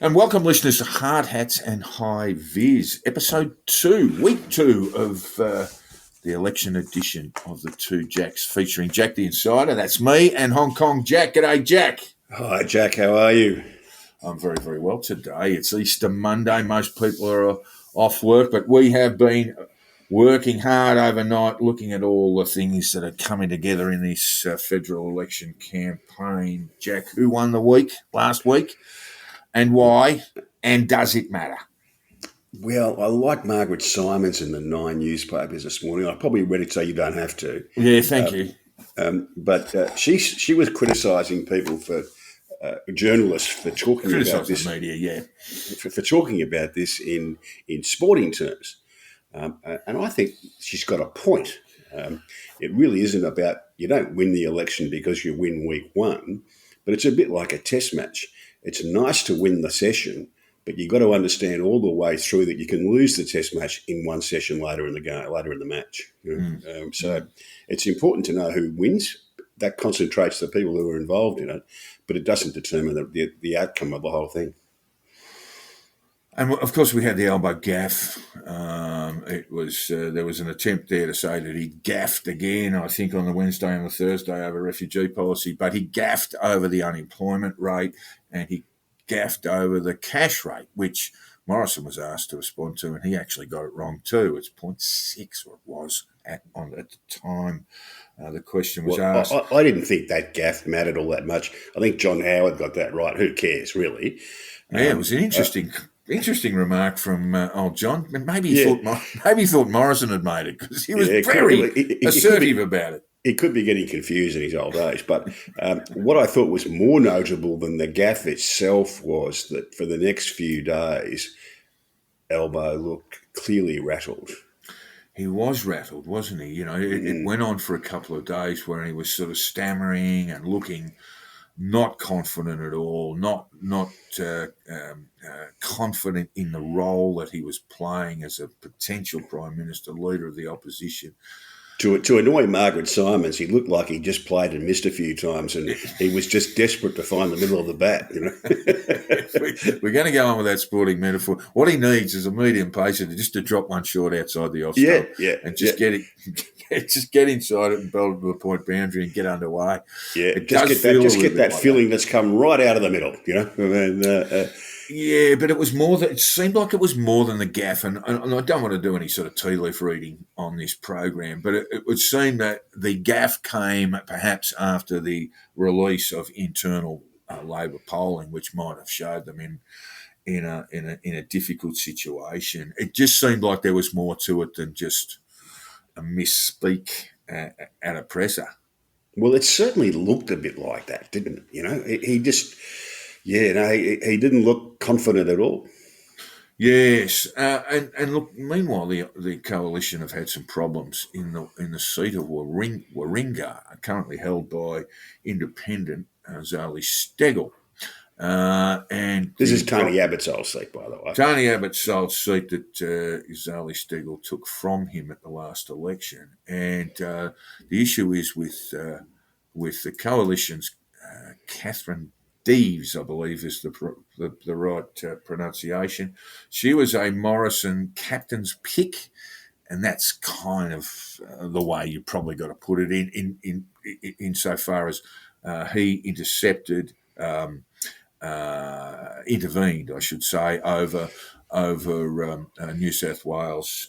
And welcome, listeners, to Hard Hats and Hi-Viz, episode 2, week 2 of the election edition of the Two Jacks, featuring Jack the Insider. That's me, and Hong Kong Jack. G'day, Jack. Hi, Jack. How are you? I'm very, very well today. It's Easter Monday. Most people are off work, but we have been working hard overnight, looking at all the things that are coming together in this federal election campaign. Jack, who won the week last week? And why? And does it matter? Well, I like Margaret Simons in the Nine newspapers this morning. I probably read it so you don't have to. Yeah, thank you. But she was criticising people for journalists for talking about this. Media, yeah, for talking about this in sporting terms, and I think she's got a point. It really isn't about you don't win the election because you win week one, but it's a bit like a test match. It's nice to win the session, but you've got to understand all the way through that you can lose the test match in one session later in the game, later in the match. So it's important to know who wins. That concentrates the people who are involved in it, but it doesn't determine the outcome of the whole thing. And of course, we had the elbow gaff. It was there was an attempt there to say that he gaffed again. I think on the Wednesday and the Thursday over refugee policy, but he gaffed over the unemployment rate and he gaffed over the cash rate, which Morrison was asked to respond to, and he actually got it wrong too. It's 0.6, or it was at the time. The question was asked. I didn't think that gaff mattered all that much. I think John Howard got that right. Who cares, really? Yeah, it was an interesting remark from old John. Maybe he thought Morrison had made it because he was very assertive about it. He could be getting confused in his old age. But what I thought was more notable than the gaffe itself was that for the next few days, Elbow looked clearly rattled. He was rattled, wasn't he? You know, it went on for a couple of days where he was sort of stammering and looking not confident at all, not confident in the role that he was playing as a potential Prime Minister, leader of the opposition. To annoy Margaret Simons, he looked like he just played and missed a few times, and he was just desperate to find the middle of the bat. You know, we're going to go on with that sporting metaphor. What he needs is a medium pacer just to drop one short outside the off stump, and just get it, just get inside it and belt it to the point boundary and get underway. Yeah, just get that feeling that's come right out of the middle. You know. Yeah, but it was more that it seemed like it was more than the gaff, and I don't want to do any sort of tea leaf reading on this program, but it would seem that the gaff came perhaps after the release of internal Labor polling, which might have showed them in a difficult situation. It just seemed like there was more to it than just a misspeak at a presser. Well, it certainly looked a bit like that, didn't it? You know, he just. Yeah, no, he didn't look confident at all. Yes, and look. Meanwhile, the coalition have had some problems in the seat of Warringah, currently held by independent Zali Steggall. And this is Tony Abbott's old seat, by the way. Tony Abbott's old seat that Zali Steggall took from him at the last election, and the issue is with the coalition's Catherine Deves, I believe is the right pronunciation. She was a Morrison captain's pick, and that's kind of the way you probably got to put it in insofar as he intervened, I should say, over New South Wales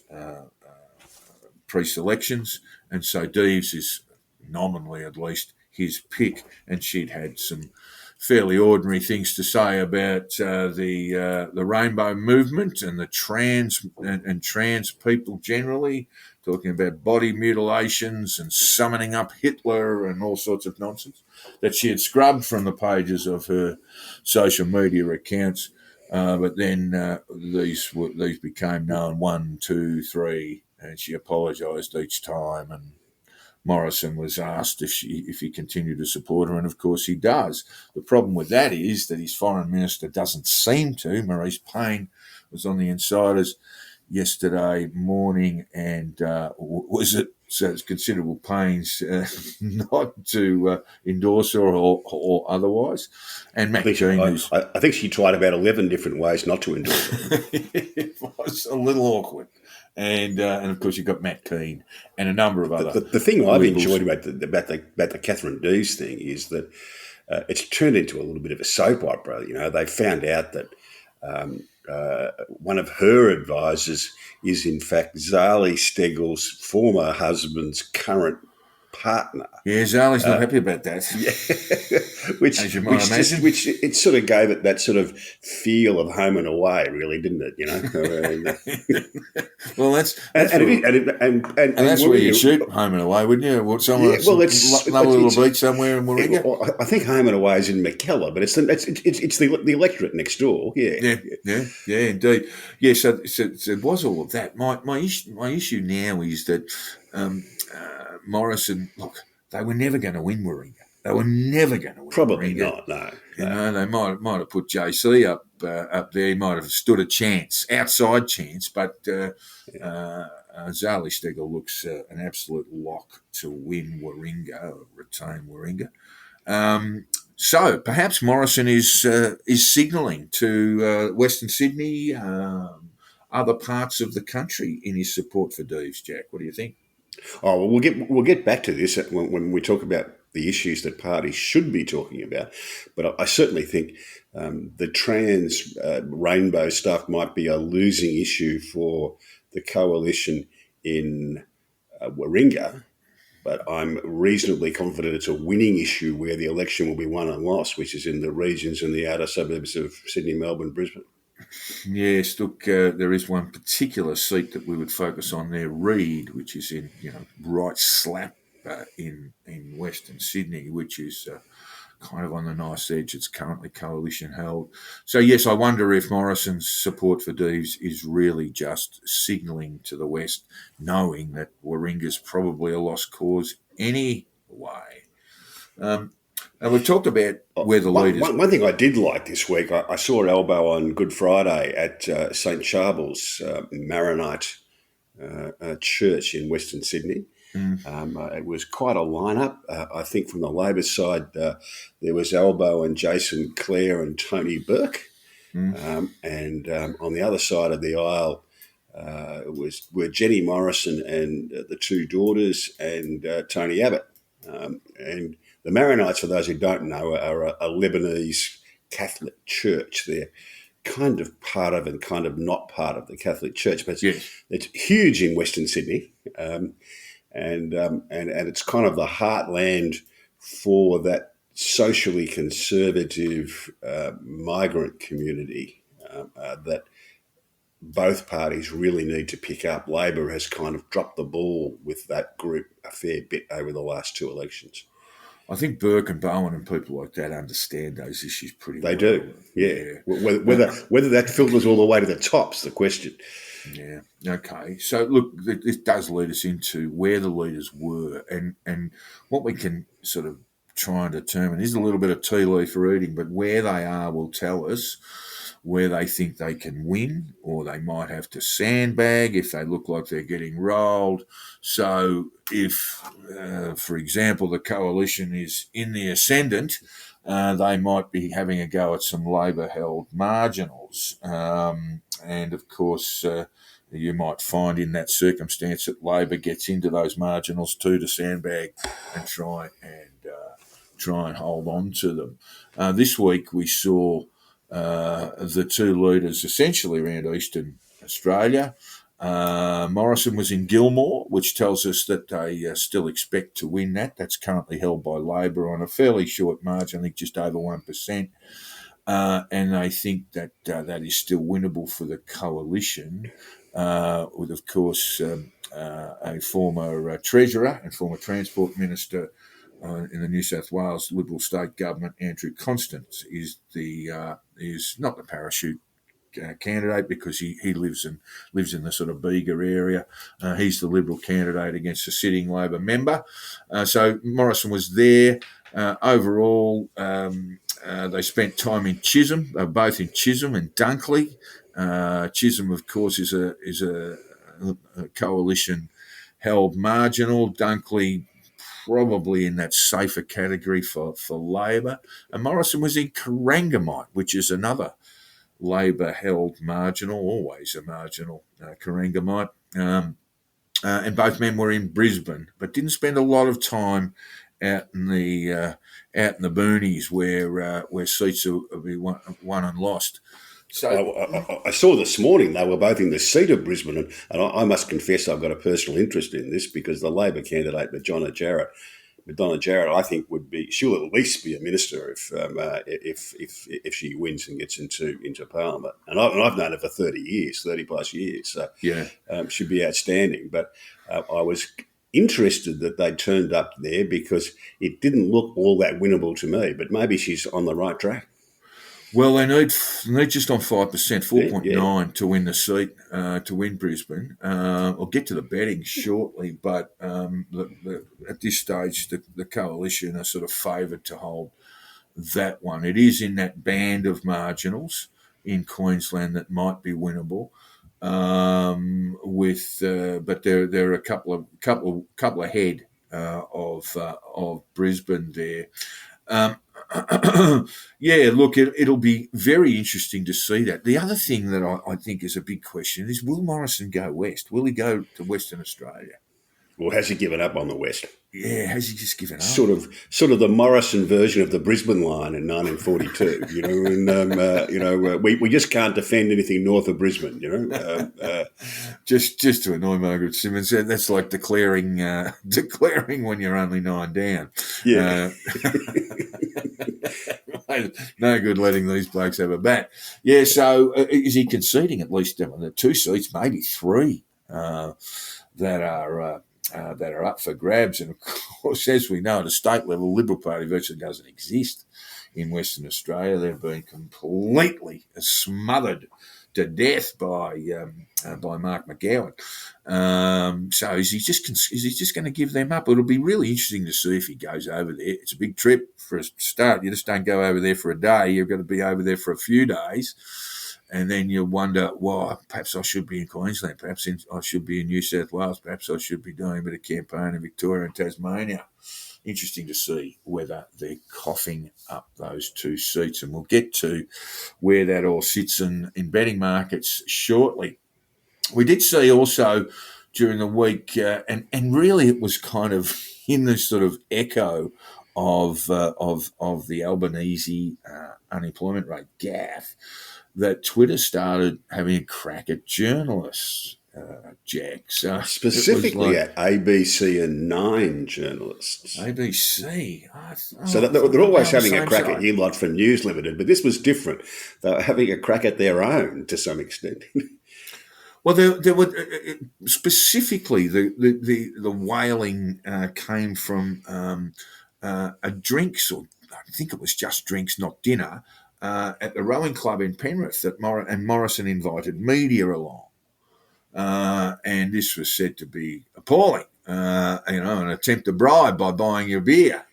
pre-selections, and so Deves is nominally at least his pick, and she'd had some fairly ordinary things to say about the rainbow movement and the trans people generally, talking about body mutilations and summoning up Hitler and all sorts of nonsense that she had scrubbed from the pages of her social media accounts. But then these became known 1, 2, 3, and she apologised each time, and Morrison was asked if he continued to support her, and of course he does. The problem with that is that his foreign minister doesn't seem to. Maurice Payne was on the Insiders yesterday morning and was so it's considerable pains not to endorse her or otherwise. And I Matt think Keane, who's I think she tried about 11 different ways not to endorse it. it was a little awkward. And of course you've got Matt Keane and a number of other The thing I've Liberals. enjoyed about the Catherine Dees thing is that it's turned into a little bit of a soap opera. You know, they found out that one of her advisors is in fact Zali Steggall's former husband's current partner. Yeah, Zali's not happy about that. Yeah, which As you might imagine. which it sort of gave it that sort of feel of home and away, really, didn't it? You know, Well, and that's where you shoot home and away, wouldn't you? Well, somewhere, yeah, well, it's lovely little beach somewhere in Warringah. I think home and away is in McKellar, but it's the electorate next door. Yeah, Yeah, indeed. Yeah, so it was all of that. My issue now is that Morrison, look, they were never going to win Warringah. They were never going to win. probably Warringah. not. No, You know, they might have put JC up there. He might have stood a chance, outside chance, but Zali Steggall looks an absolute lock to win Warringah, or retain Warringah. So perhaps Morrison is signalling to Western Sydney, other parts of the country in his support for Deves. Jack, what do you think? Oh, well, we'll get back to this when we talk about the issues that parties should be talking about. But I certainly think the trans rainbow stuff might be a losing issue for the coalition in Warringah. But I'm reasonably confident it's a winning issue where the election will be won and lost, which is in the regions and the outer suburbs of Sydney, Melbourne, Brisbane. Yes, look, there is one particular seat that we would focus on there, Reed, which is in right slap in Western Sydney, which is kind of on the nice edge. It's currently coalition held. So yes, I wonder if Morrison's support for Deves is really just signalling to the West, knowing that Warringah's probably a lost cause anyway. And we've talked about where the leaders. One thing I did like this week, I saw Elbow on Good Friday at St Charbel's Maronite Church in Western Sydney. It was quite a lineup. I think from the Labor side, there was Elbow and Jason Clare and Tony Burke. And on the other side of the aisle were Jenny Morrison and the two daughters and Tony Abbott. And the Maronites, for those who don't know, are a Lebanese Catholic church. They're kind of part of and kind of not part of the Catholic Church, but it's huge in Western Sydney, and it's kind of the heartland for that socially conservative migrant community that both parties really need to pick up. Labor has kind of dropped the ball with that group a fair bit over the last two elections. I think Burke and Bowen and people like that understand those issues pretty well. They do, yeah. Whether that filters all the way to the top's the question. Yeah, okay. So, look, this does lead us into where the leaders were, and what we can sort of try and determine is a little bit of tea leaf reading, but where they are will tell us where they think they can win, or they might have to sandbag if they look like they're getting rolled. So if, for example, the coalition is in the ascendant, they might be having a go at some Labor-held marginals. And, of course, you might find in that circumstance that Labor gets into those marginals too to sandbag and try and hold on to them. This week we saw the two leaders essentially around Eastern Australia. Morrison was in Gilmore, which tells us that they still expect to win that. That's currently held by Labor on a fairly short margin, I think just over 1%. And they think that that is still winnable for the coalition, with, of course, a former Treasurer and former Transport Minister in the New South Wales Liberal State Government, Andrew Constance, is not the parachute candidate because he lives in the sort of Bega area. He's the Liberal candidate against a sitting Labor member. So Morrison was there. Overall, they spent time in Chisholm. They were both in Chisholm and Dunkley. Chisholm, of course, is a coalition held marginal. Dunkley probably in that safer category for Labor. And Morrison was in Corangamite, which is another Labor held marginal, always a marginal, Corangamite. And both men were in Brisbane, but didn't spend a lot of time out in the boonies where seats will be won and lost. So I saw this morning they were both in the seat of Brisbane, and I must confess I've got a personal interest in this because the Labor candidate, Madonna Jarrett, I think she'll at least be a minister if she wins and gets into Parliament. And I've known her for 30 plus years, so yeah, should be outstanding. But I was interested that they turned up there because it didn't look all that winnable to me. But maybe she's on the right track. Well, they need just on 5%, 4.9 to win the seat, to win Brisbane. I'll get to the betting shortly, but at this stage, the coalition are sort of favoured to hold that one. It is in that band of marginals in Queensland that might be winnable. But there are a couple ahead of Brisbane there. Yeah, look, it'll be very interesting to see that. The other thing that I think is a big question is, will Morrison go west? Will he go to Western Australia? Or has he given up on the West? Yeah, has he just given up? Sort of the Morrison version of the Brisbane line in 1942. And we just can't defend anything north of Brisbane. Just to annoy Margaret Simmons, that's like declaring when you're only 9 down. Yeah. No good letting these blokes have a bat. Yeah, so is he conceding at least the 2 seats, maybe 3 that are up for grabs? And of course, as we know, at a state level, the Liberal Party virtually doesn't exist in Western Australia. They've been completely smothered to death by Mark McGowan. So is he just going to give them up? It'll be really interesting to see if he goes over there. It's a big trip for a start. You just don't go over there for a day. You've got to be over there for a few days. And then you wonder, well, perhaps I should be in Queensland. Perhaps I should be in New South Wales. Perhaps I should be doing a bit of campaign in Victoria and Tasmania. Interesting to see whether they're coughing up those 2 seats. And we'll get to where that all sits in betting markets shortly. We did see also during the week, and really it was kind of in the sort of echo of the Albanese unemployment rate gaffe, that Twitter started having a crack at journalists, Jack. So specifically at ABC and Nine journalists. ABC. So they're always having a crack at you lot from News Limited, but this was different. They were having a crack at their own to some extent. Well, there were specifically the wailing came from a drinks, or I think it was just drinks, not dinner, at the rowing club in Penrith that Morrison invited media along, and this was said to be appalling. An attempt to bribe by buying your beer.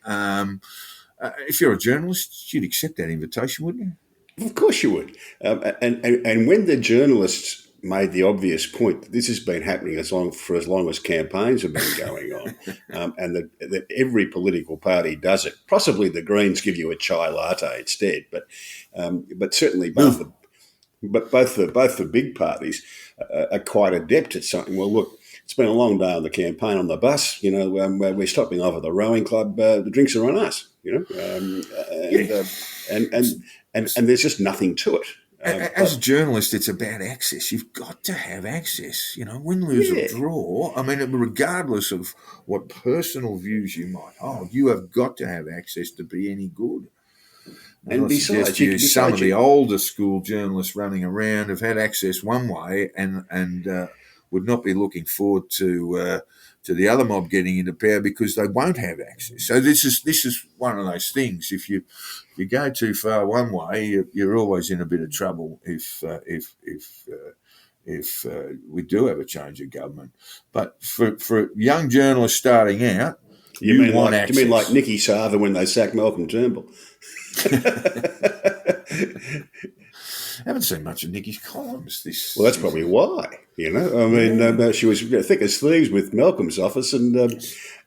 If you're a journalist, you'd accept that invitation, wouldn't you? Of course you would. And when the journalists made the obvious point that this has been happening for as long as campaigns have been going on, and that every political party does it. Possibly the Greens give you a chai latte instead, but certainly both the big parties are quite adept at something. Well, look, it's been a long day on the campaign on the bus. We're stopping off at the rowing club. The drinks are on us. And there's just nothing to it. As a journalist, it's about access. You've got to have access. Win, lose, or draw. I mean, regardless of what personal views you might hold, you have got to have access to be any good. And besides, some of the older school journalists running around have had access one way and would not be looking forward to the other mob getting into power because they won't have access. So this is one of those things. If you go too far one way, you're always in a bit of trouble if we do have a change of government. But for young journalists starting out, you want access. You mean like Nicky Sarver when they sacked Malcolm Turnbull? haven't seen much of Nikki's columns this Well, that's season. probably why. I mean, she was thick as thieves with Malcolm's office, and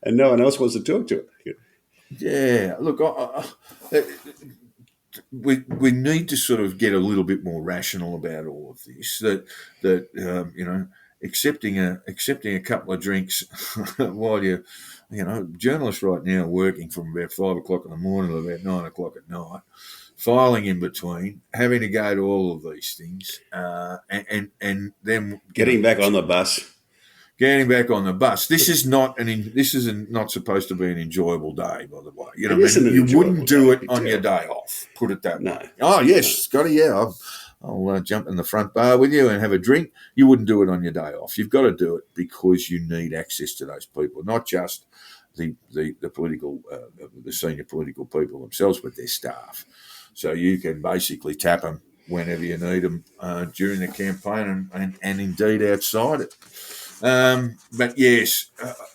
no one else wants to talk to her. Yeah, look, we need to sort of get a little bit more rational about all of this. That accepting a couple of drinks while journalists right now are working from about 5 o'clock in the morning to about 9 o'clock at night, filing in between, having to go to all of these things, and then Getting back on the bus. Getting back on the bus. This is not not supposed to be an enjoyable day, by the way. It isn't an you enjoyable wouldn't do day, it on your day off. Put it that No. way. Oh yes, Scotty. Yeah, I'll jump in the front bar with you and have a drink. You wouldn't do it on your day off. You've got to do it because you need access to those people, not just the political, the senior political people themselves, but their staff. So you can basically tap them whenever you need them during the campaign and indeed outside it. But yes,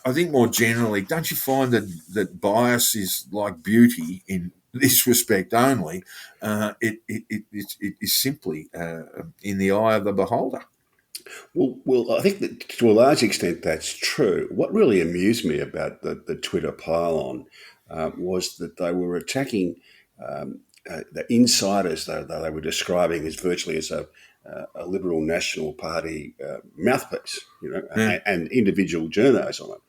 I think more generally, don't you find that bias is like beauty in this respect only? It is simply in the eye of the beholder. Well, I think that to a large extent that's true. What really amused me about the Twitter pile-on was that they were attacking the insiders, though they were describing as virtually as a Liberal National Party mouthpiece, and individual journos on it.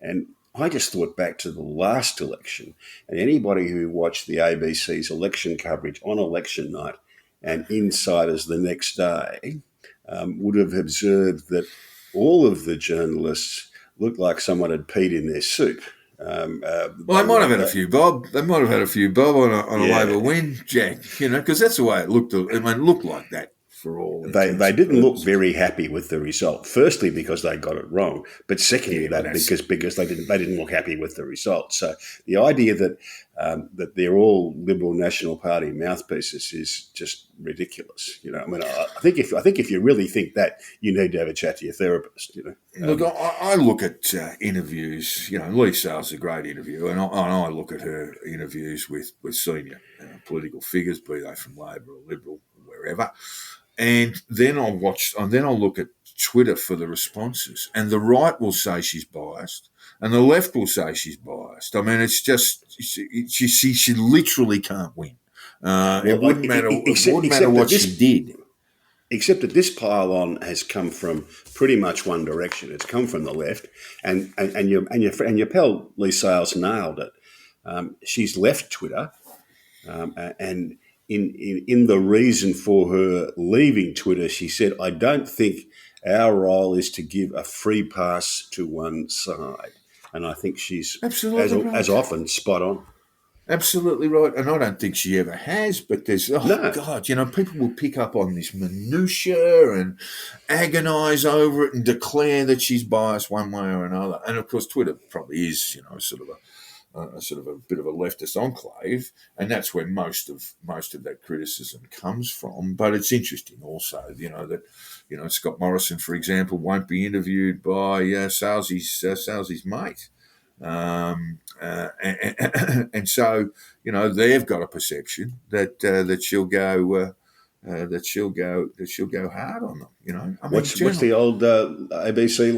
And I just thought back to the last election, and anybody who watched the ABC's election coverage on election night and insiders the next day would have observed that all of the journalists looked like someone had peed in their soup. Well, they might have had a few, Bob. They might have had a few, Bob, on a Labor win, Jack. Because that's the way it looked. It looked like that for all. They didn't look very happy with the result. Firstly, because they got it wrong, but secondly, because they didn't look happy with the result. So the idea that that they're all Liberal National Party mouthpieces is just ridiculous. I mean, I think if you really think that, you need to have a chat to your therapist. Look, I look at interviews. Lee Sales is a great interview, and I look at her interviews with senior political figures, be they from Labor or Liberal, wherever. And then I'll look at Twitter for the responses. And the right will say she's biased, and the left will say she's biased. I mean, it's just she literally can't win. It wouldn't matter. It wouldn't matter what she did. Except that this pile-on has come from pretty much one direction. It's come from the left, and your pal Lee Sales nailed it. She's left Twitter, and in the reason for her leaving Twitter, she said, "I don't think our role is to give a free pass to one side," and I think she's absolutely as often spot on. Absolutely right, and I don't think she ever has. But there's God, people will pick up on this minutiae and agonise over it and declare that she's biased one way or another. And of course, Twitter probably is, sort of a bit of a leftist enclave, and that's where most of that criticism comes from. But it's interesting also, that Scott Morrison, for example, won't be interviewed by Salesy's mate. And so they've got a perception that she'll go hard on them. What's the old ABC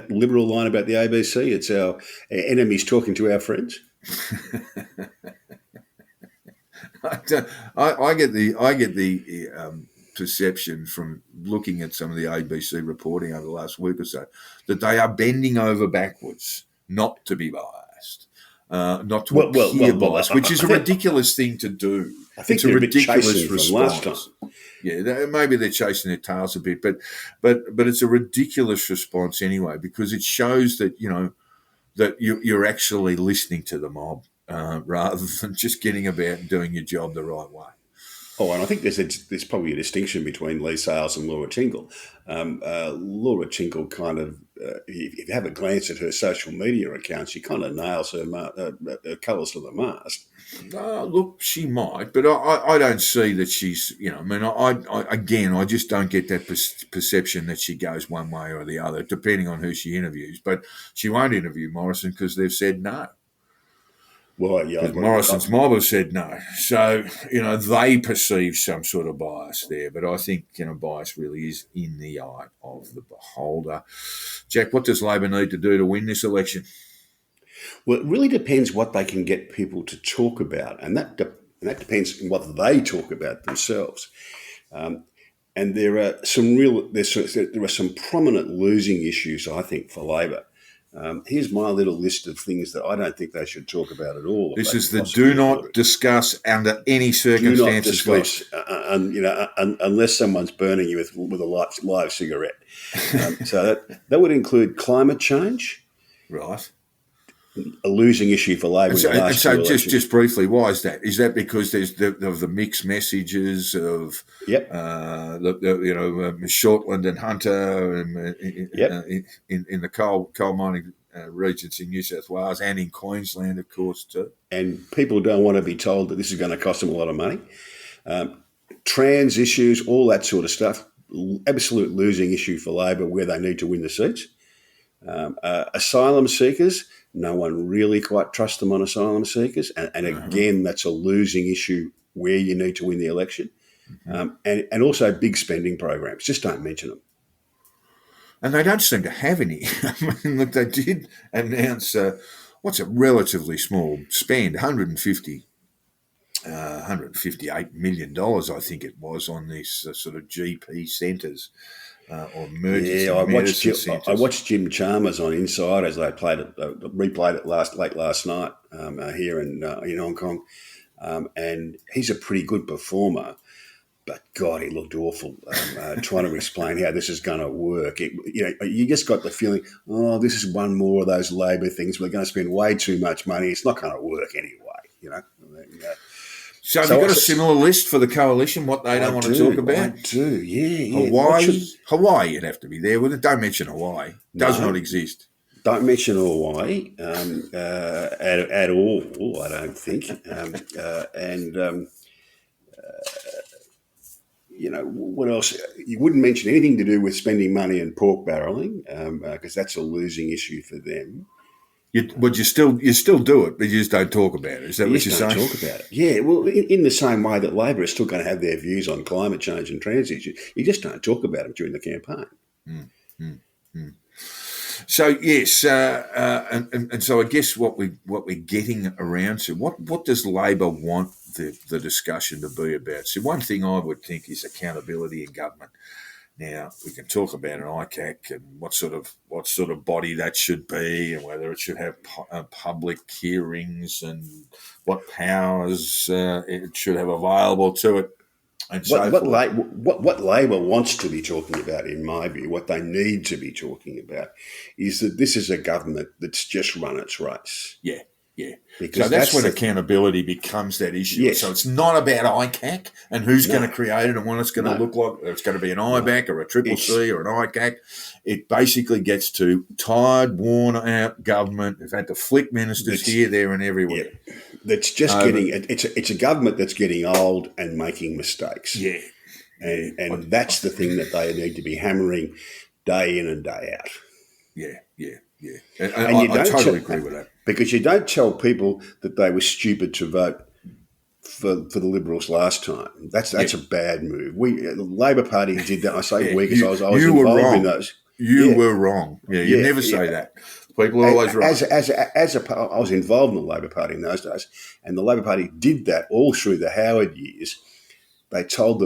liberal line about the ABC? It's our enemies talking to our friends. I get the perception from looking at some of the ABC reporting over the last week or so that they are bending over backwards not to be biased, not to appear biased, which is a ridiculous thing to do. I think it's a ridiculous response. Last time. Yeah, maybe they're chasing their tails a bit, but it's a ridiculous response anyway, because it shows that that you're actually listening to the mob rather than just getting about and doing your job the right way. Oh, and I think there's probably a distinction between Lee Sales and Laura Tingle. Laura Tingle kind of, if you have a glance at her social media account, she kind of nails her colours to the mast. Look, she might, but I don't see that she's, I just don't get that perception that she goes one way or the other, depending on who she interviews. But she won't interview Morrison because they've said no. Well, yeah, because Morrison's mob have said no. So, they perceive some sort of bias there. But I think, bias really is in the eye of the beholder. Jack, what does Labor need to do to win this election? well, it really depends what they can get people to talk about, and that depends on what they talk about themselves. And there are some prominent losing issues, I think, for Labor. Here's my little list of things that I don't think they should talk about at all. This is the do not discuss under any circumstances. Do not discuss, unless someone's burning you with a live cigarette. So that would include climate change. Right. A losing issue for Labor. So just briefly, why is that? Is that because there's the mixed messages of Shortland and Hunter in the coal mining regions in New South Wales and in Queensland, of course, too? And people don't want to be told that this is going to cost them a lot of money. Trans issues, all that sort of stuff, absolute losing issue for Labor where they need to win the seats. Asylum seekers, no one really quite trusts them on asylum seekers. And again, that's a losing issue where you need to win the election. And also big spending programs. Just don't mention them. And they don't seem to have any. I mean, look, they did announce what's a relatively small spend, $158 million, I think it was, on these sort of GP centres. Or emergency medicine centres. I watched Jim Chalmers on Insiders. They replayed it late last night here in Hong Kong, and he's a pretty good performer. But God, he looked awful trying to explain how this is going to work. You just got the feeling, this is one more of those Labor things. We're going to spend way too much money. It's not going to work anyway. So have you got a similar list for the coalition, what they don't want to talk about? I do, yeah. Hawaii, you'd have to be there with it. Don't mention Hawaii. Does not exist. Don't mention Hawaii at all, I don't think. What else? You wouldn't mention anything to do with spending money and pork barrelling because that's a losing issue for them. But you still do it, but you just don't talk about it. Is that what you're saying? Talk about it. Yeah, well, in the same way that Labor is still going to have their views on climate change and trans issues, you just don't talk about them during the campaign. So yes, and so I guess what we're getting around to, what does Labor want the discussion to be about? So one thing I would think is accountability in government. Now, we can talk about an ICAC and what sort of body that should be, and whether it should have public hearings and what powers it should have available to it, and what Labor wants to be talking about, in my view, what they need to be talking about, is that this is a government that's just run its race. Yeah. Because so that's when accountability becomes that issue. Yes. So it's not about ICAC and who's going to create it and what it's going to look like. It's going to be an IBAC or a Triple C or an ICAC. It basically gets to tired, worn-out government. They've had to flick ministers here, there, and everywhere. Yeah. That's just it's a government that's getting old and making mistakes. Yeah. And that's the thing that they need to be hammering day in and day out. Yeah. And I totally agree with that. Because you don't tell people that they were stupid to vote for the Liberals last time. That's a bad move. The Labor Party did that. I say we because I was involved in those. You were wrong. Yeah, you never say that. People are always wrong. I was involved in the Labor Party in those days, and the Labor Party did that all through the Howard years. They told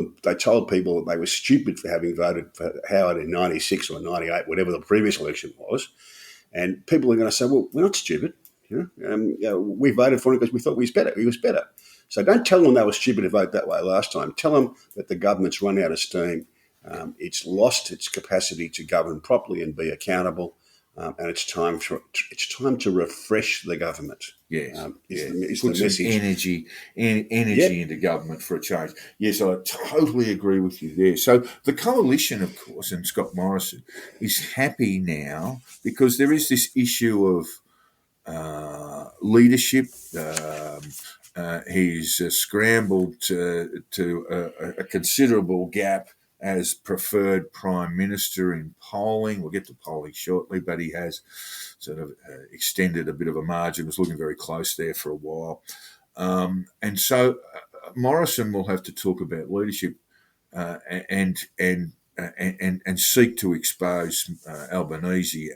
people that they were stupid for having voted for Howard in 96 or 98, whatever the previous election was. And people are going to say, well, we're not stupid. We voted for him because we thought he was better. So don't tell them they were stupid to vote that way last time. Tell them that the government's run out of steam. It's lost its capacity to govern properly and be accountable, and it's time to refresh the government. Yes, it's put the some message. energy into government for a change. Yes, I totally agree with you there. So the coalition, of course, and Scott Morrison is happy now because there is this issue of leadership. He's scrambled to a considerable gap as preferred Prime Minister in polling. We'll get to polling shortly, but he has sort of extended a bit of a margin, was looking very close there for a while. And so Morrison will have to talk about leadership and seek to expose Albanese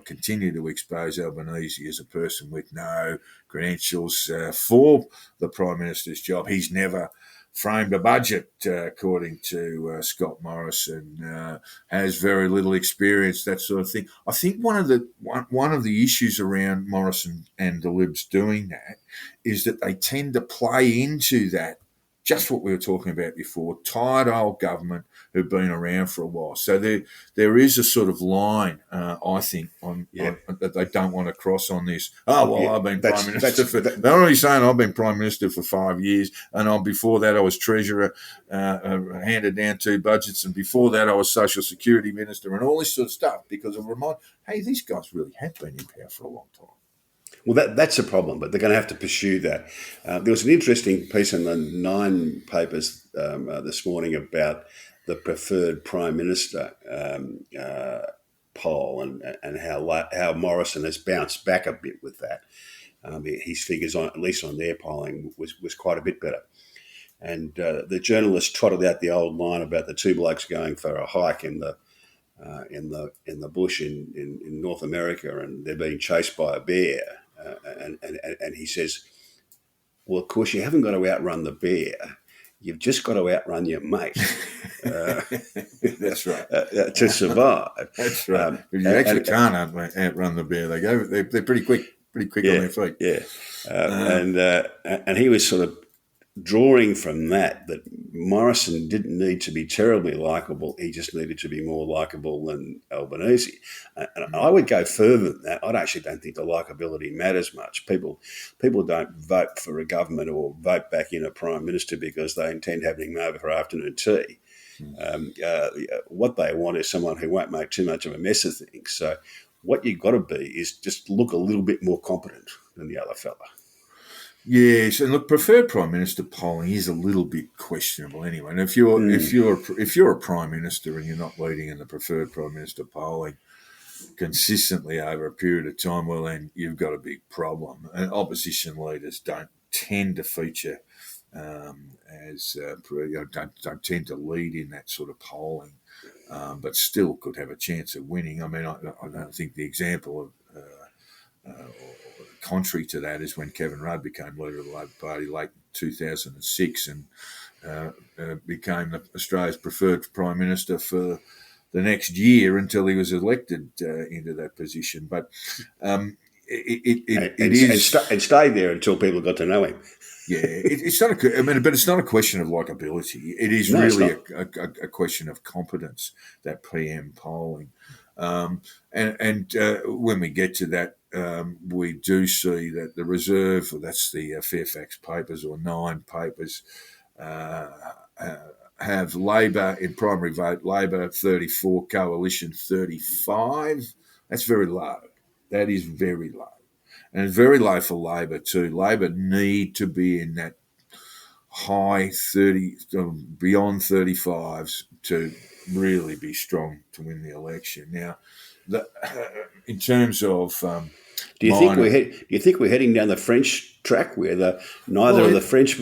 continue to expose Albanese as a person with no credentials for the Prime Minister's job. He's never framed a budget, according to Scott Morrison, has very little experience, that sort of thing. I think one of the issues around Morrison and the Libs doing that is that they tend to play into that, just what we were talking about before, tired old government who've been around for a while. So there is a sort of line, I think, on that they don't want to cross on this. Oh, well, I've been Prime Minister they're already saying I've been Prime Minister for 5 years, and before that I was Treasurer, handed down 2 budgets, and before that I was Social Security Minister, and all this sort of stuff, because of hey, these guys really have been in power for a long time. Well, that's a problem, but they're going to have to pursue that. There was an interesting piece in the Nine papers this morning about the preferred Prime Minister poll and how Morrison has bounced back a bit with that. His figures, at least on their polling, was quite a bit better. And the journalist trotted out the old line about the 2 blokes going for a hike in the bush in North America, and they're being chased by a bear. And he says, well, of course, you haven't got to outrun the bear. You've just got to outrun your mate. That's right. To survive. That's right. You actually can't outrun the bear. They're pretty quick on their feet. Yeah. And he was sort of drawing from that Morrison didn't need to be terribly likeable. He just needed to be more likeable than Albanese. And I would go further than that. I actually don't think the likeability matters much. People don't vote for a government or vote back in a Prime Minister because they intend having him over for afternoon tea. What they want is someone who won't make too much of a mess of things. So what you've got to be is just look a little bit more competent than the other fella. Yes, and look, preferred Prime Minister polling is a little bit questionable anyway. And if you're a Prime Minister and you're not leading in the preferred Prime Minister polling consistently over a period of time, well, then you've got a big problem. And opposition leaders don't tend to feature don't tend to lead in that sort of polling, but still could have a chance of winning. I mean, I don't think the example of contrary to that is when Kevin Rudd became leader of the Labor Party late 2006 and became Australia's preferred Prime Minister for the next year until he was elected into that position. But it is and stayed there until people got to know him. Yeah, it's not. But it's not a question of likability. It is really a question of competence. That PM polling, and when we get to that, we do see that the Reserve, that's the Fairfax papers or Nine papers, have Labor in primary vote. Labor 34, Coalition 35. That's very low. That is very low. And it's very low for Labor too. Labor need to be in that high 30, beyond 35s to really be strong to win the election. Now, in terms of do you think we're heading down the French track where neither of the French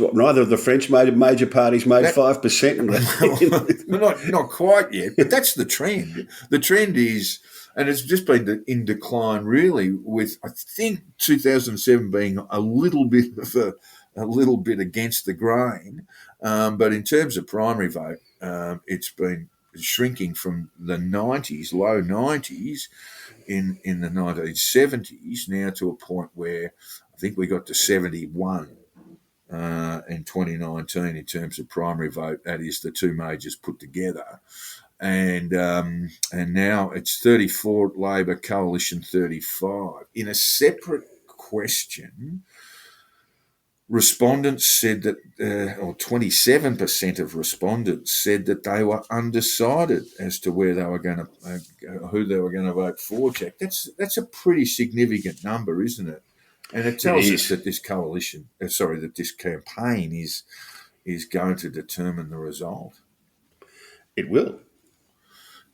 major parties made 5%? Not quite yet, but that's the trend. The trend is. And it's just been in decline, really, with I think 2007 being a little bit against the grain, but in terms of primary vote, it's been shrinking from the 90s, low 90s, in the 1970s, now to a point where I think we got to 71 in 2019 in terms of primary vote. That is the two majors put together. And now it's 34 Labor, Coalition 35. In a separate question, respondents said that, or 27% of respondents said that they were undecided as to where they were going to, who they were going to vote for. Jack, that's a pretty significant number, isn't it? And it tells us that this this campaign is going to determine the result. It will. I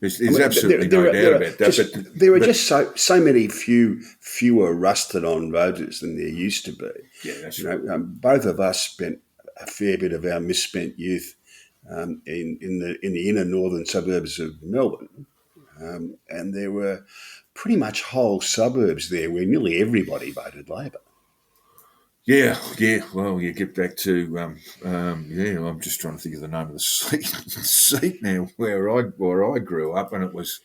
There's mean, absolutely no doubt about that. There are But just so many fewer rusted on voters than there used to be. yeah, that's You right. know, both of us spent a fair bit of our misspent youth in the inner northern suburbs of Melbourne, and there were pretty much whole suburbs there where nearly everybody voted Labor. Yeah, yeah. Well, you get back to yeah. I'm just trying to think of the name of the seat now where I grew up, and it was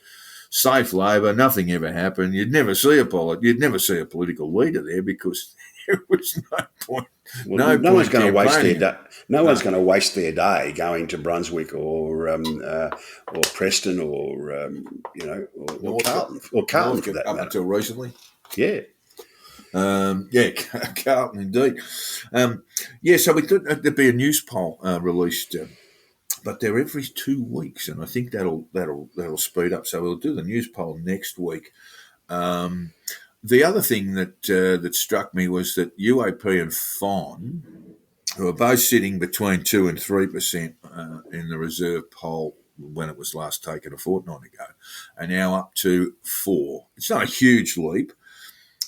safe Labor. Nothing ever happened. You'd never see a political leader there because there was no point. Well, No no one's point going to waste their campaigning. day. No one's No, going to waste their day going to Brunswick or Preston or Northcote, Carlton for that up matter. until recently. Yeah. Yeah, Carlton indeed. Yeah, so we thought there'd be a news poll released, but they're every 2 weeks, and I think that'll speed up. So we'll do the news poll next week. The other thing that struck me was that UAP and FON, who are both sitting between 2 and 3% in the reserve poll when it was last taken a fortnight ago, are now up to 4. It's not a huge leap,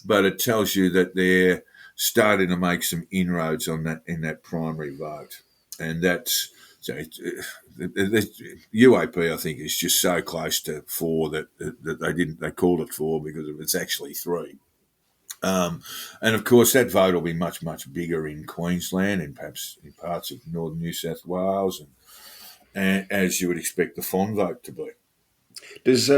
but it tells you that they're starting to make some inroads on that in that primary vote, and that's so. UAP, I think, is just so close to 4 that they called it 4 because it's actually 3. And of course, that vote will be much much bigger in Queensland and perhaps in parts of northern New South Wales, and as you would expect the FON vote to be. Does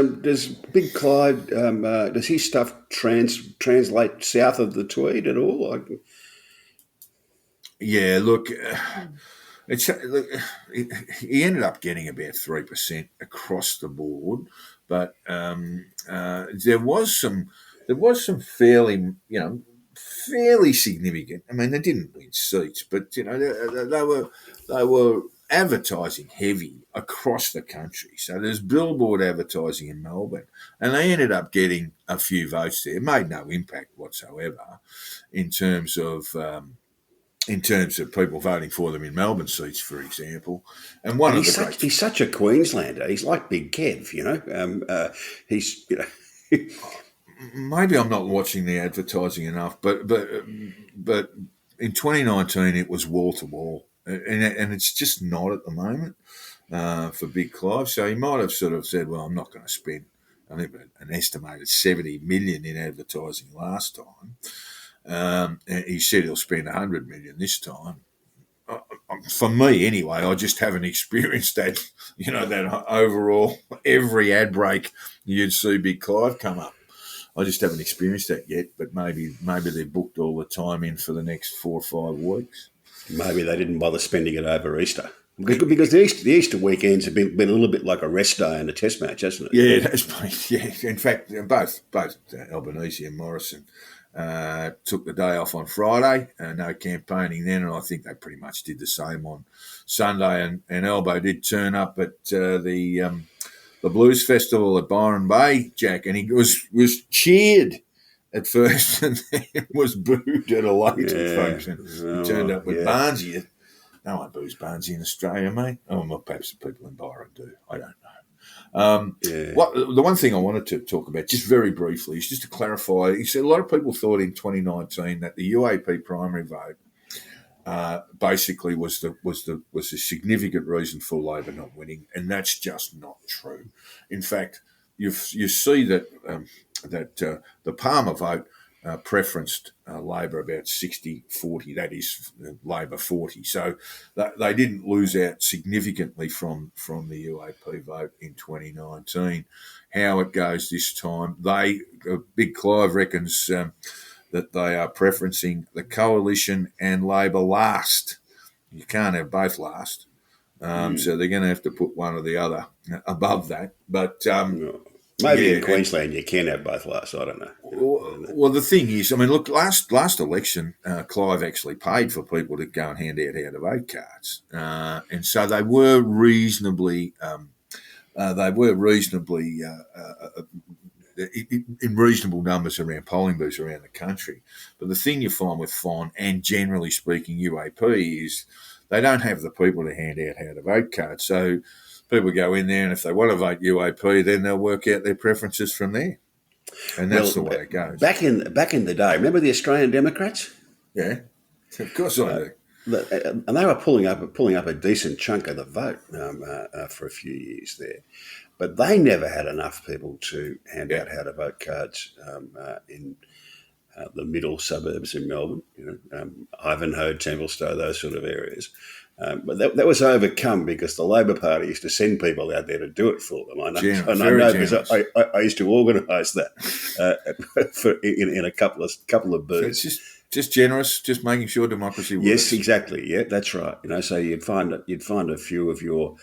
Big Clive does his stuff translate south of the Tweed at all? Yeah, look, look, he ended up getting about 3% across the board, but there was some fairly significant. I mean, they didn't win seats, but they were advertising heavy across the country. So there's billboard advertising in Melbourne, and they ended up getting a few votes there. It made no impact whatsoever in terms of. In terms of people voting for them in Melbourne seats, for example. And one And of the great, he's such a Queenslander. He's like Big Kev, you know. He's maybe I'm not watching the advertising enough, but in 2019 it was wall to wall, and it's just not at the moment for Big Clive. So he might have sort of said, "Well, I'm not going to spend." I think an estimated 70 million in advertising last time. And he said he'll spend 100 million this time. For me anyway, I just haven't experienced that, that overall every ad break you'd see Big Clive come up. I just haven't experienced that yet, but maybe they've booked all the time in for the next 4 or 5 weeks. maybe they didn't bother spending it over Easter because the Easter weekends have been a little bit like a rest day and a test match, hasn't it? Yeah, that's been, yeah. In fact, both Albanese and Morrison took the day off on Friday. No campaigning then, and I think they pretty much did the same on Sunday. And Albo did turn up at the Blues Festival at Byron Bay, Jack, and he was cheered at first and then was booed at a later function. He turned up with Barnesy. No one boos Barnesy in Australia, mate. Oh, well, perhaps the people in Byron do. I don't know. The one thing I wanted to talk about, just very briefly, is just to clarify. You said a lot of people thought in 2019 that the UAP primary vote basically was a significant reason for Labor not winning, and that's just not true. In fact, you see that the Palmer vote preferenced Labor about 60-40, that is Labor 40. So they didn't lose out significantly from the UAP vote in 2019. How it goes this time, Big Clive reckons that they are preferencing the Coalition and Labor last. You can't have both last. So they're going to have to put one or the other above that. But maybe in Queensland you can have both last. I don't know. Well, the thing is, I mean, look, last election, Clive actually paid for people to go and hand out vote cards, and so they were reasonably in reasonable numbers around polling booths around the country. But the thing you find with FON and generally speaking UAP is they don't have the people to hand out how to vote cards. So people go in there, and if they want to vote UAP, then they'll work out their preferences from there, and that's the way it goes. Back in the day, remember the Australian Democrats? Yeah, of course I do. And they were pulling up a decent chunk of the vote for a few years there, but they never had enough people to hand out how to vote cards in the middle suburbs in Melbourne, Ivanhoe, Templestowe, those sort of areas. But that was overcome because the Labor Party used to send people out there to do it for them. I know because I used to organise that in a couple of booths. So it's just generous, just making sure democracy works. Yes, exactly. Yeah, that's right. So you'd find a few of your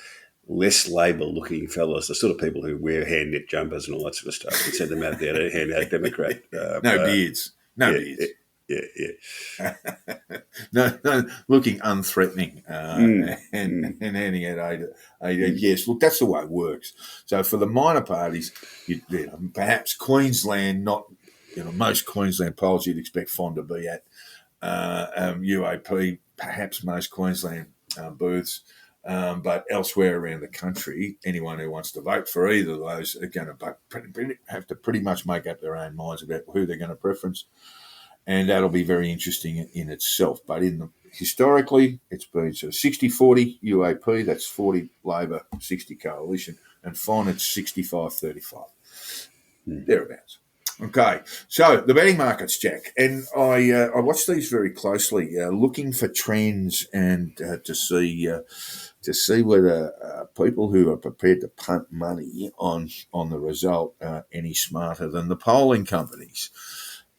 less Labor-looking fellas, the sort of people who wear hand-knit jumpers and all that sort of stuff, and send them out there to hand out Democrat. No beards. No beards. Yeah. No, looking unthreatening and handing out aid. Yes, look, that's the way it works. So for the minor parties, perhaps Queensland, most Queensland polls you'd expect Fond to be at UAP, perhaps most Queensland booths. But elsewhere around the country, anyone who wants to vote for either of those are going to have to pretty much make up their own minds about who they're going to preference. And that'll be very interesting in itself. But historically, it's been sort of 60-40 UAP, that's 40 Labor, 60 Coalition, and Fon, it's 65-35. Thereabouts. Okay, so the betting markets, Jack, and I watch these very closely, looking for trends and to see whether people who are prepared to punt money on the result are any smarter than the polling companies.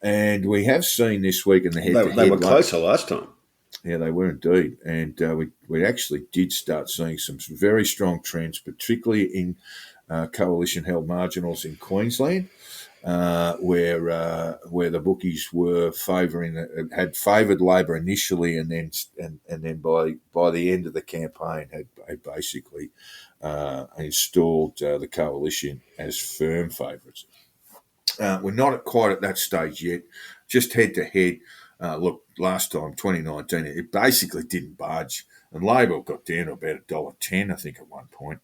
And we have seen this week in the head-to-head. They were closer last time. Yeah, they were indeed. And we actually did start seeing some very strong trends, particularly in coalition-held marginals in Queensland, where the bookies were had favoured Labor initially, and then by the end of the campaign had basically installed the coalition as firm favourites. We're not quite at that stage yet. Just head-to-head. Look, last time, 2019, it basically didn't budge. And Labor got down to about $1.10, I think, at one point,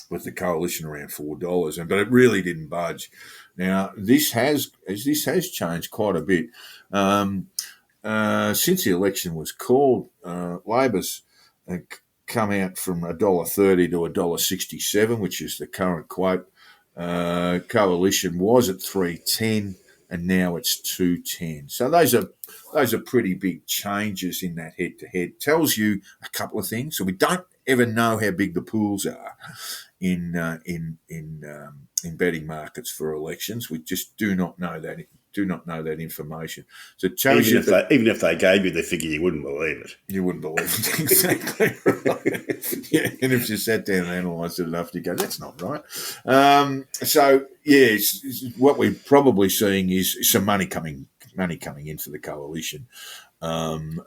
with the coalition around $4. But it really didn't budge. Now, this has changed quite a bit. Since the election was called, Labor's come out from $1.30 to $1.67, which is the current quote. Coalition was at 3.10 and now it's 2.10. So those are pretty big changes in that head-to-head. Tells you a couple of things. So we don't ever know how big the pools are in betting markets for elections. We just do not know that. Information. So it tells even if they gave you the figure, you wouldn't believe it. You wouldn't believe it. Exactly right. Yeah, and if you sat down and analysed it enough, you go, that's not right. What we're probably seeing is some money coming in for the coalition, and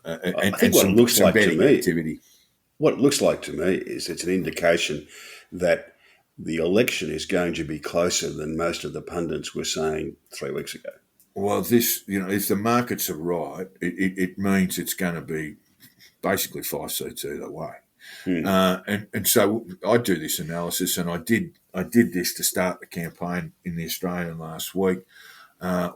some betting activity. What it looks like to me is it's an indication that the election is going to be closer than most of the pundits were saying 3 weeks ago. Well, if the markets are right, it means it's going to be basically 5 seats either way. And so I do this analysis, and I did this to start the campaign in the Australian last week,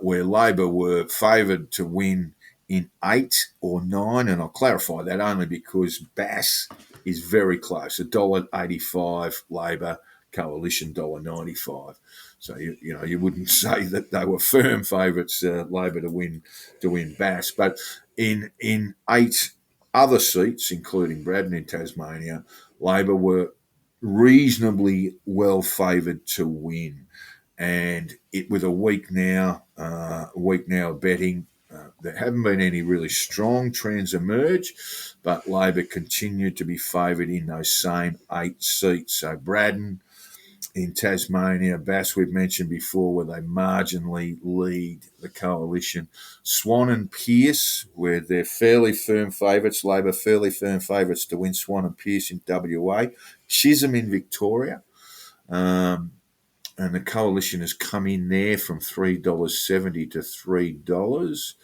where Labor were favoured to win in 8 or 9, and I'll clarify that only because Bass is very close, $1.85 Labor, Coalition $1.95. So you wouldn't say that they were firm favourites, Labor to win Bass, but in 8 other seats, including Braddon in Tasmania, Labor were reasonably well favoured to win, and with a week now of betting. There haven't been any really strong trends emerge, but Labor continued to be favoured in those same 8 seats. So Braddon in Tasmania, Bass we've mentioned before, where they marginally lead the coalition. Swan and Pearce, where they're fairly firm favourites, Labor fairly firm favourites to win Swan and Pearce in WA. Chisholm in Victoria. And the coalition has come in there from $3.70 to $3.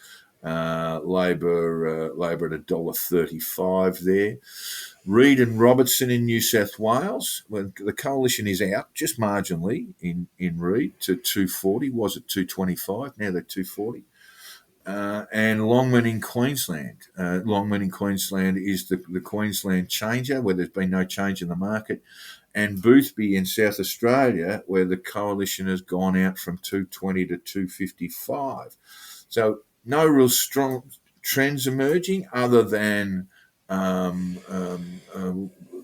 Labor at $1.35 there. Reid and Robertson in New South Wales. When the coalition is out just marginally in Reid to 240, was at 225, now they're 240. And Longman in Queensland. Longman in Queensland is the Queensland changer, where there's been no change in the market. And Boothby in South Australia, where the coalition has gone out from 220 to 255. So no real strong trends emerging other than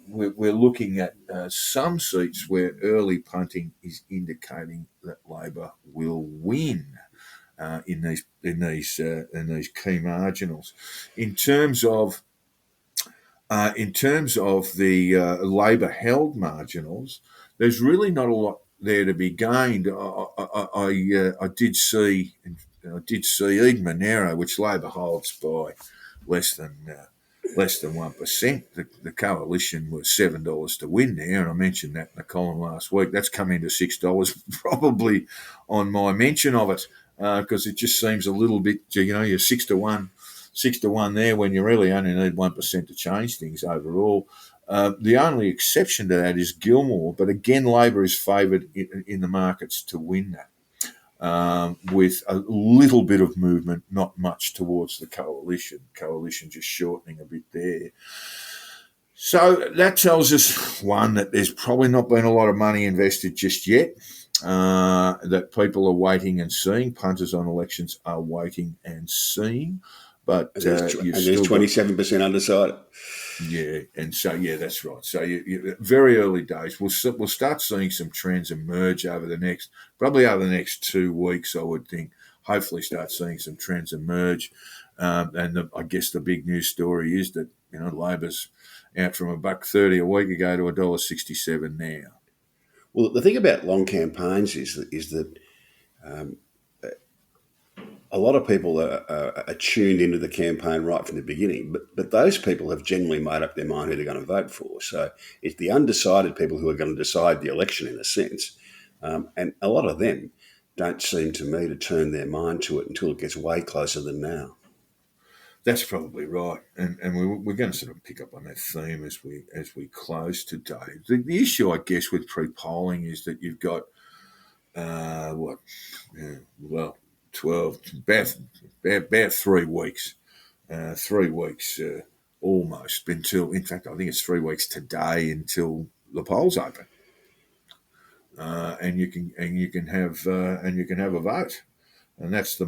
we're looking at some seats where early punting is indicating that Labor will win in these key marginals. In terms of the Labor held marginals, there's really not a lot there to be gained. I did see Eden Monero, which Labor holds by less than 1%. The coalition was $7 to win there, and I mentioned that in the column last week. That's come into $6 probably on my mention of it, because it just seems a little bit, you're 6-1 there when you really only need 1% to change things overall. The only exception to that is Gilmore, but again, Labor is favoured in the markets to win that. With a little bit of movement, not much towards the coalition. Coalition just shortening a bit there. So that tells us, one, that there's probably not been a lot of money invested just yet, that people are waiting and seeing. Punters on elections are waiting and seeing. But there's 27% undecided. Yeah, and so that's right. So you very early days. We'll start seeing some trends emerge over the next 2 weeks. I would think. Hopefully, start seeing some trends emerge. And I guess the big news story is that Labor's out from $1.30 a week ago to $1.67 now. Well, the thing about long campaigns is that a lot of people are tuned into the campaign right from the beginning, but those people have generally made up their mind who they're going to vote for. So it's the undecided people who are going to decide the election in a sense. And a lot of them don't seem to me to turn their mind to it until it gets way closer than now. That's probably right, and we're going to sort of pick up on that theme as we close today. The issue, I guess, with pre-polling is that you've got 12, about 3 weeks, 3 weeks almost until. In fact, I think it's 3 weeks today until the polls open, and you can have a vote. And that's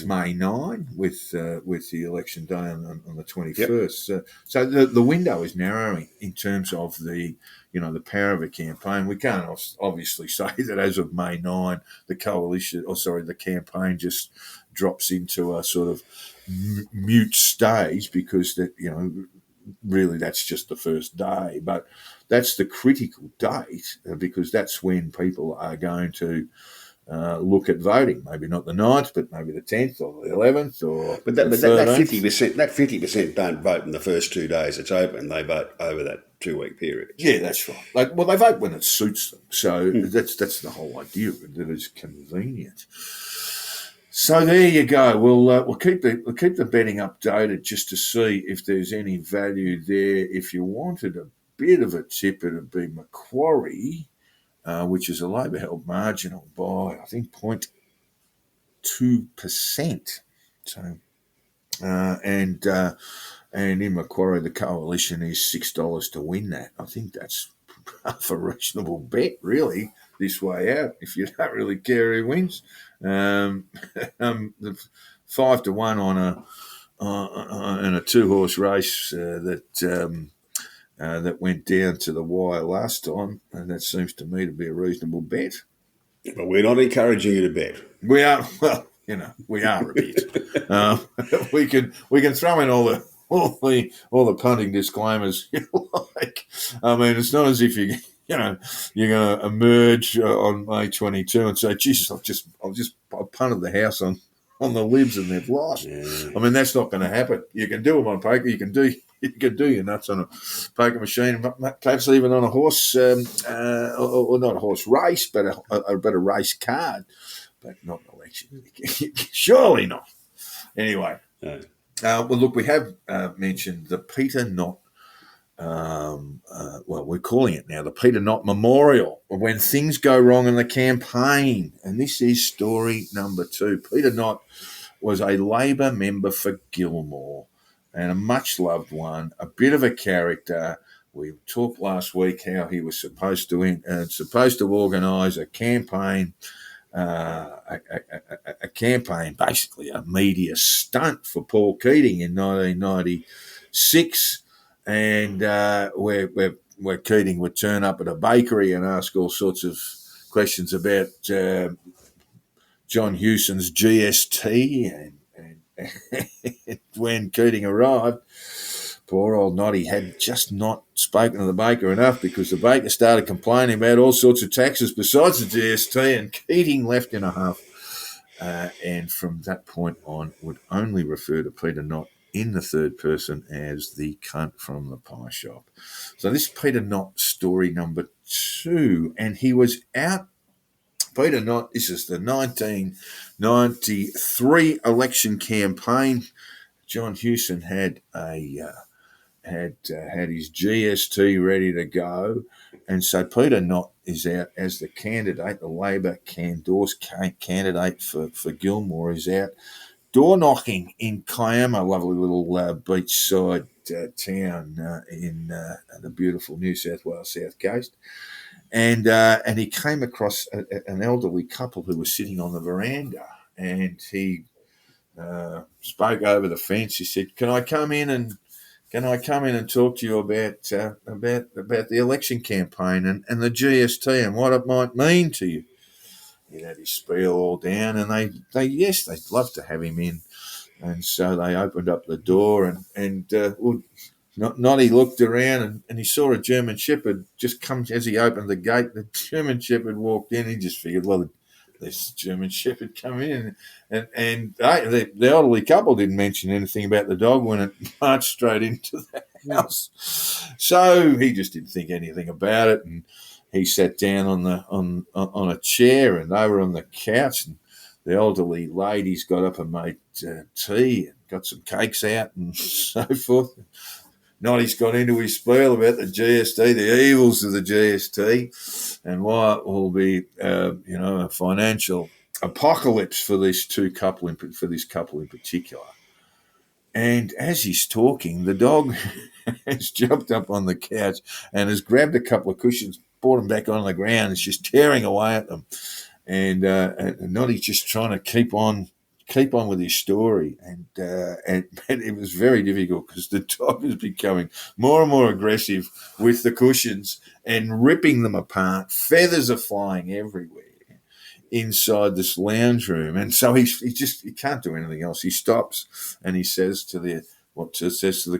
May 9 with the election day on the 21st. Yep. So the window is narrowing in terms of the power of a campaign. We can't obviously say that as of May 9 the campaign just drops into a sort of mute stage, because that really that's just the first day. But that's the critical date, because that's when people are going to look at voting. Maybe not the 9th, but maybe the 10th or the 11th But that 50% don't vote in the first 2 days it's open. They vote over that 2-week period. Yeah, that's right. They vote when it suits them. So that's the whole idea, that it's convenient. So there you go. We'll keep the betting updated just to see if there's any value there. If you wanted a bit of a tip, it'd be Macquarie, which is a Labor held marginal by, I think, 0.2%. So, and in Macquarie, the coalition is $6 to win that. I think that's a reasonable bet, really, this way out, if you don't really care who wins. The 5-1 on a 2-horse race that went down to the wire last time, and that seems to me to be a reasonable bet. But we're not encouraging you to bet. We are, we are a bit. We can throw in all the punting disclaimers you like. I mean, it's not as if you're going to emerge on May 22 and say, "Jesus, I've punted the house on the libs and they've lost." Yeah. I mean, that's not going to happen. You can do them on poker. You can do your nuts on a poker machine, perhaps even on a horse, or not a horse race, but a race card, but not an election. Surely not. Anyway, No. Well, look, we have mentioned the Peter Knott. Well, we're calling it now the Peter Knott Memorial when things go wrong in the campaign. And this is story number 2. Peter Knott was a Labor member for Gilmore and a much loved one, a bit of a character. We talked last week how he was supposed to organise a campaign, a campaign, basically a media stunt for Paul Keating in 1996, and where Keating would turn up at a bakery and ask all sorts of questions about John Hewson's GST, and when Keating arrived, poor old Noddy had just not spoken to the baker enough because the baker started complaining about all sorts of taxes besides the GST, and Keating left in a huff. And from that point on, would only refer to Peter Knott in the third person as the cunt from the pie shop. So this is Peter Knott story number 2, and he was out. Peter Knott, this is the 1993 election campaign. John Hewson had had his GST ready to go, and so Peter Knott is out as the candidate, the Labor endorsed candidate for Gilmore, is out door knocking in Kiama, a lovely little beachside town in the beautiful New South Wales South Coast. And he came across an elderly couple who was sitting on the veranda, and he spoke over the fence. He said, "Can I come in and talk to you about the election campaign and the GST and what it might mean to you?" He had his spiel all down, and they'd love to have him in, and so they opened up the door, and Noddy looked around and he saw a German Shepherd just come as he opened the gate. The German Shepherd walked in. He just figured, well, this German Shepherd come in, and the elderly couple didn't mention anything about the dog when it marched straight into the house. So he just didn't think anything about it, and he sat down on a chair, and they were on the couch, and the elderly ladies got up and made tea and got some cakes out and so forth. Noddy's got into his spiel about the GST, the evils of the GST, and why it will be, a financial apocalypse for this couple in particular. And as he's talking, the dog has jumped up on the couch and has grabbed a couple of cushions, brought them back on the ground, and is just tearing away at them. And Noddy's just trying to keep on with his story, and it was very difficult because the dog is becoming more and more aggressive with the cushions and ripping them apart. Feathers are flying everywhere inside this lounge room, and so he can't do anything else. He stops and he says to the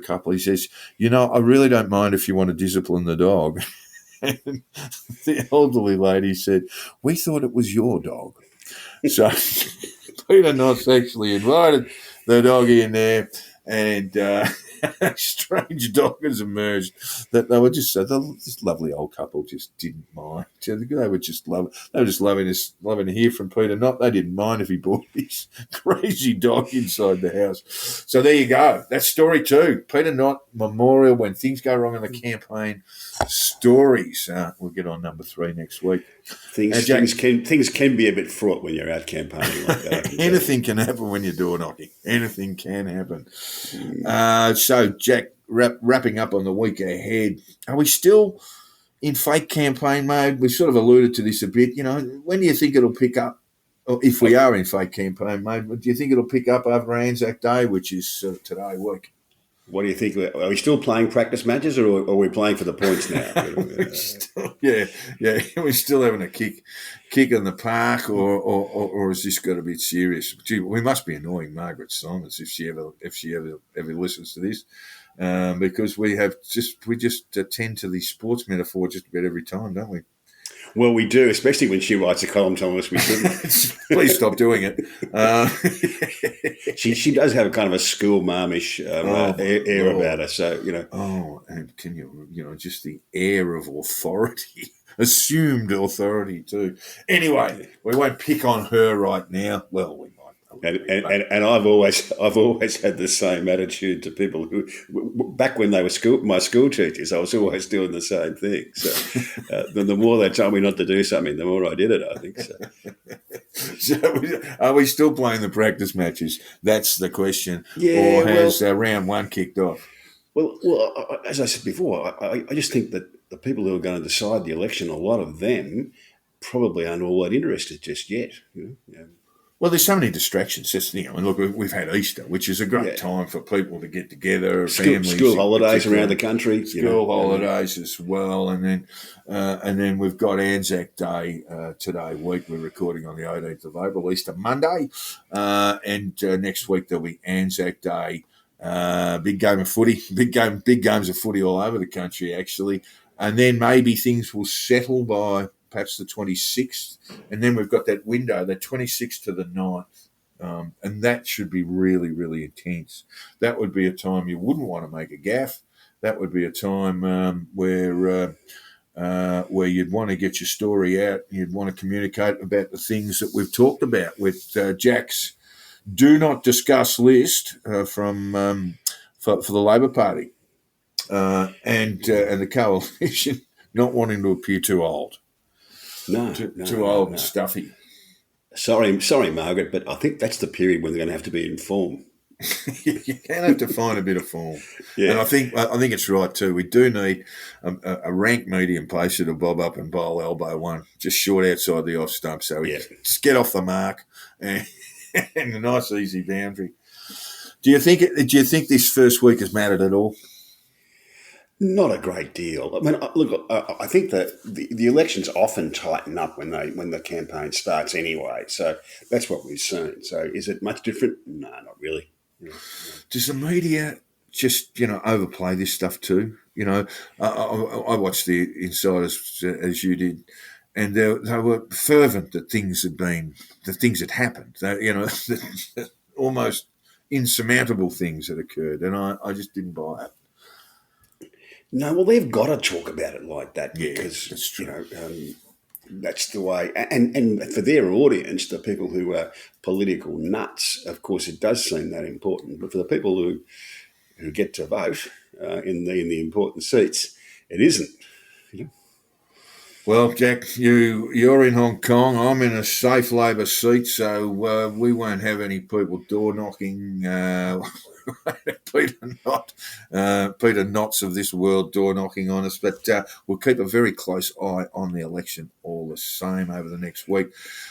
couple, he says, "I really don't mind if you want to discipline the dog." And the elderly lady said, "We thought it was your dog." So Peter Knott's actually invited the dog in there, and a strange dog has emerged that they were just this lovely old couple just didn't mind. They were just loving to hear from Peter Knott. They didn't mind if he brought his crazy dog inside the house. So there you go. That's story 2. Peter Knott Memorial when things go wrong in the campaign. Stories. We'll get on number 3 next week. Things can be a bit fraught when you're out campaigning like that. Anything can happen when you're door knocking. Anything can happen. So, Jack, wrapping up on the week ahead, are we still in fake campaign mode? We sort of alluded to this a bit. When do you think it'll pick up? Or if we are in fake campaign mode, do you think it'll pick up after Anzac Day, which is today week? What do you think? Are we still playing practice matches, or are we playing for the points now? We're still having a kick in the park, or is this got to be serious? Gee, we must be annoying Margaret Simons if she ever listens to this, because we just tend to the sports metaphor just about every time, don't we? Well, we do, especially when she writes a column telling us we shouldn't. Please stop doing it. She does have a kind of a school marmish air about her. So, Oh, and can just the air of authority, assumed authority too. Anyway, we won't pick on her right now. Well, we might a And I've always had the same attitude to people who, back when they were my school teachers, I was always doing the same thing. So the more they told me not to do something, the more I did it, I think. So. So are we still playing the practice matches? That's the question. Yeah, or has round one kicked off? Well, as I said before, I just think that the people who are going to decide the election, a lot of them probably aren't all that interested just yet. Well, there's so many distractions. Just, and look, we've had Easter, which is a great time for people to get together, families, school holidays around the country, school holidays as well, and then we've got Anzac Day today week. We're recording on the 18th of April, Easter Monday, and next week there'll be Anzac Day. Big game of footy, big games of footy all over the country, actually, and then maybe things will settle by perhaps the 26th, and then we've got that window, the 26th to the 9th, and that should be really, really intense. That would be a time you wouldn't want to make a gaffe. That would be a time where you'd want to get your story out. You'd want to communicate about the things that we've talked about with Jack's do not discuss list for the Labor Party and the coalition not wanting to appear too old. Too old and stuffy. Sorry, Margaret, but I think that's the period when they're going to have to be in form. You're going to have to find a bit of form. Yeah. And I think it's right too. We do need a rank medium pacer to bob up and bowl elbow one, just short outside the off stump, so we just get off the mark and a nice easy boundary. Do you think this first week has mattered at all? Not a great deal. I mean, look, I think that the elections often tighten up when the campaign starts anyway. So that's what we've seen. So is it much different? No, not really. No. Does the media just overplay this stuff too? I watched the Insiders as you did, and they were fervent that things had happened. Almost insurmountable things had occurred, and I just didn't buy it. No, well, they've got to talk about it like that because that's true. That's the way. And for their audience, the people who are political nuts, of course, it does seem that important. But for the people who get to vote in the important seats, it isn't. Well, Jack, you're in Hong Kong. I'm in a safe Labor seat, so we won't have any people door knocking. Peter Knotts of this world door knocking on us, but we'll keep a very close eye on the election all the same over the next week.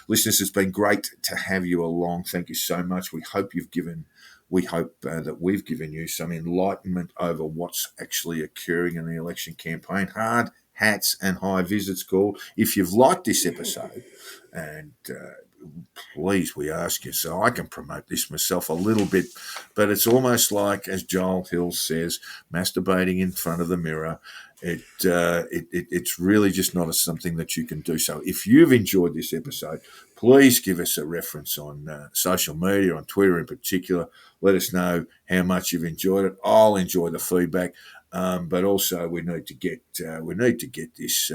Listeners, it's been great to have you along. Thank you so much. We hope that we've given you some enlightenment over what's actually occurring in the election campaign. Hard Hats and Hi-Viz, it's called. If you've liked this episode, and please, we ask you, so I can promote this myself a little bit, but it's almost like, as Joel Hill says, masturbating in front of the mirror. It's really just not something that you can do. So if you've enjoyed this episode, please give us a reference on social media, on Twitter in particular. Let us know how much you've enjoyed it. I'll enjoy the feedback. But also we need to get this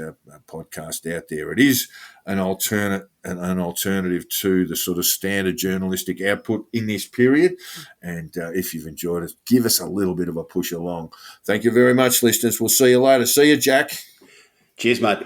podcast out there. It is an alternative to the sort of standard journalistic output in this period. And if you've enjoyed it, give us a little bit of a push along. Thank you very much, listeners. We'll see you later. See you, Jack. Cheers, mate.